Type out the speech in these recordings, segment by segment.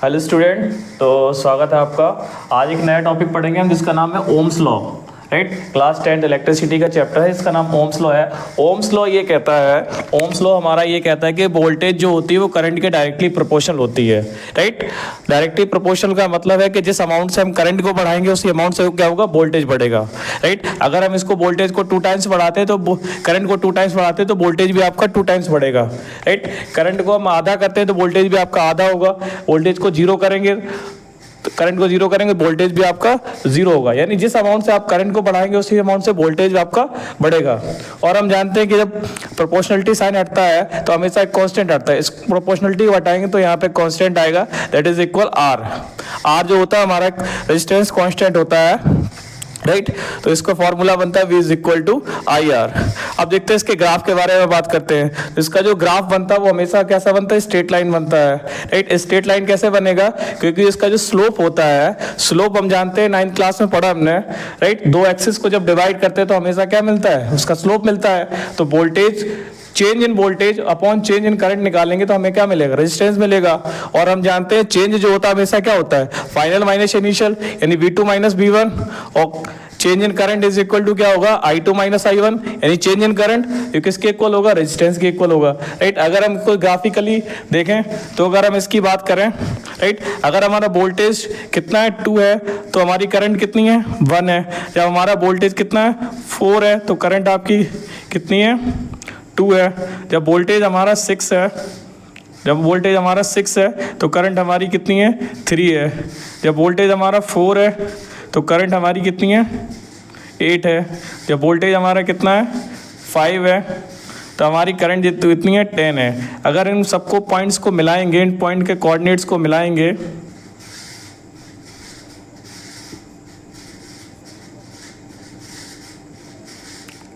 Hello student, तो स्वागत है आपका। आज एक नया टॉपिक पढ़ेंगे हम जिसका नाम है Ohm's law. Right, class 10 electricity का चैप्टर है, इसका नाम ओम्स लॉ है। ओम्स लॉ ये कहता है, ओम्स लॉ हमारा ये कहता है कि वोल्टेज जो होती है वो करंट के डायरेक्टली प्रोपोर्शनल होती है। राइट, डायरेक्टली प्रोपोर्शनल का मतलब है कि जिस अमाउंट से हम करंट को बढ़ाएंगे उसी अमाउंट से क्या होगा, वोल्टेज बढ़ेगा। राइट, अगर हम इसको वोल्टेज को 2 टाइम्स बढ़ाते हैं तो करंट को 2 टाइम्स बढ़ाते हैं तो वोल्टेज भी आपका 2 टाइम्स बढ़ेगा। राइट, करंट को हम आधा करते हैं तो वोल्टेज भी आपका आधा होगा। वोल्टेज को जीरो करेंगे, करंट को जीरो करेंगे, वोल्टेज भी आपका जीरो होगा। यानी जिस अमाउंट से आप करंट को बढ़ाएंगे उसी अमाउंट से वोल्टेज आपका बढ़ेगा। और हम जानते हैं कि जब प्रोपोर्शनलिटी साइन हटता है तो हमेशा एक कांस्टेंट हटता है। इस प्रोपोर्शनलिटी को हटाएंगे तो यहाँ पे कांस्टेंट आएगा, that is equal R. R जो होता है हमारा रेजिस्टेंस कांस्टेंट होता है। राइट, तो इसका फॉर्मूला बनता है V is equal to I R. अब देखते हैं इसके ग्राफ के बारे में बात करते हैं। तो इसका जो ग्राफ बनता है वो हमेशा कैसा बनता है, स्ट्रेट लाइन बनता है। राइट, स्ट्रेट लाइन कैसे बनेगा, क्योंकि इसका जो स्लोप होता है, स्लोप हम जानते हैं 9th क्लास में पढ़ा हमने। राइट, दो एक्सिस को जब डिवाइड करते हैं तो हमेशा क्या मिलता है, उसका स्लोप मिलता है। तो voltage, change in voltage upon change in current निकालेंगे तो हमें क्या मिलेगा, रेजिस्टेंस मिलेगा। और हम जानते हैं चेंज जो होता है हमेशा क्या होता है, फाइनल माइनस इनिशियल, यानी V2 माइनस V1। और change in current is equal to क्या होगा, I2 माइनस I1, यानी चेंज इन करंट ये किसके इक्वल होगा, रेजिस्टेंस के इक्वल होगा। राइट, अगर हम इसको ग्राफिकली देखें तो अगर हम इसकी बात करें, राइट, अगर हमारा वोल्टेज कितना है, 2 है, तो हमारी करंट कितनी है, 1 है। जब हमारा वोल्टेज कितना है, 4 है, तो करंट आपकी कितनी है, 2 है। जब वोल्टेज हमारा 6 है, जब वोल्टेज हमारा 6 है तो करंट हमारी कितनी है, 3 है। जब वोल्टेज हमारा 4 है तो करंट हमारी कितनी है, 8 है। जब वोल्टेज हमारा कितना है, 5 है, तो हमारी करंट कितनी है, 10 है। अगर इन सबको पॉइंट्स को मिलाएंगे, इन पॉइंट के कोऑर्डिनेट्स को मिलाएंगे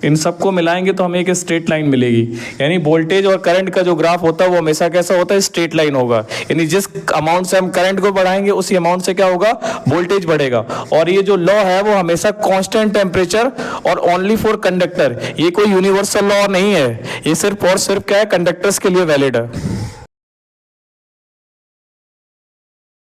इन सबको मिलाएंगे तो हमें एक स्ट्रेट लाइन मिलेगी। यानी वोल्टेज और करंट का जो ग्राफ होता है वो हमेशा कैसा होता है, स्ट्रेट लाइन होगा। यानी जिस अमाउंट से हम करंट को बढ़ाएंगे उसी अमाउंट से क्या होगा, वोल्टेज बढ़ेगा। और ये जो लॉ है वो हमेशा कांस्टेंट टेम्परेचर और ओनली फॉर कंडक्टर, ये कोई यूनिवर्सल लॉ नहीं है, ये सिर्फ और सिर्फ क्या है, कंडक्टर्स के लिए वैलिड है।